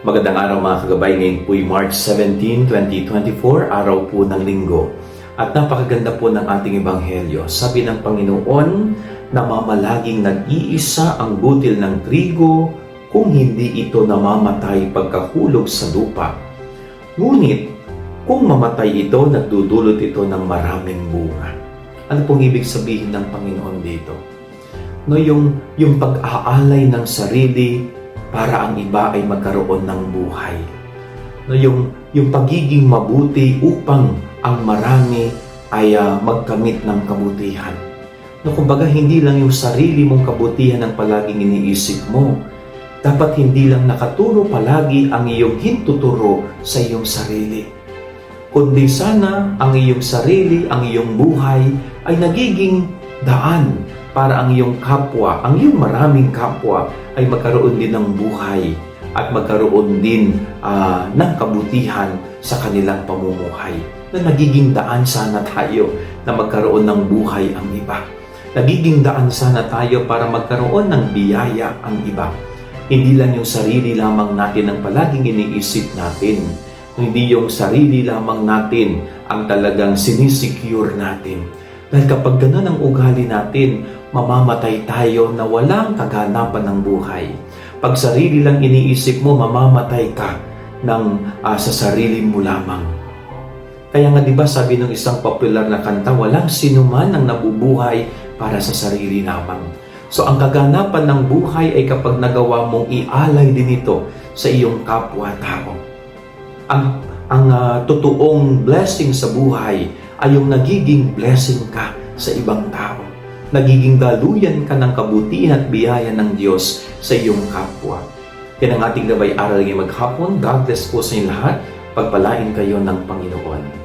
Magandang araw mga kagabay, ngayon po'y March 17, 2024, araw po ng linggo. At napakaganda po ng ating ebanghelyo. Sabi ng Panginoon, namamalaging nag-iisa ang butil ng trigo kung hindi ito namamatay pagkahulog sa lupa. Ngunit, kung mamatay ito, nagdudulot ito ng maraming bunga. Ano pong ibig sabihin ng Panginoon dito? No, yung pag-aalay ng sarili para ang iba ay magkaroon ng buhay. No, yung pagiging mabuti upang ang marami ay magkamit ng kabutihan. No, kumbaga hindi lang yung sarili mong kabutihan ang palaging iniisip mo. Dapat hindi lang nakaturo palagi ang iyong hintuturo sa iyong sarili. Kundi sana ang iyong sarili, ang iyong buhay ay nagiging daan para ang iyong kapwa, ang iyong maraming kapwa ay magkaroon din ng buhay at magkaroon din ng kabutihan sa kanilang pamumuhay. Na nagiging daan sana tayo na magkaroon ng buhay ang iba. Nagiging daan sana tayo para magkaroon ng biyaya ang iba. Hindi lang yung sarili lamang natin ang palaging iniisip natin. Hindi yung sarili lamang natin ang talagang sinisecure natin. Dahil kapag ganun ang ugali natin, mamamatay tayo na walang kaganapan ng buhay. Pag sarili lang iniisip mo, mamamatay ka sa sarili mo lamang. Kaya nga diba sabi ng isang popular na kanta, walang sinuman ang nabubuhay para sa sarili lamang. So ang kaganapan ng buhay ay kapag nagawa mong ialay din ito sa iyong kapwa-tao. Ang totoong blessing sa buhay ay yung nagiging blessing ka sa ibang tao. Nagiging daluyan ka ng kabutihan at biyaya ng Diyos sa iyong kapwa. Yan ang ating gabay aral ngayong maghapon. God bless po sa inyo lahat. Pagpalain kayo ng Panginoon.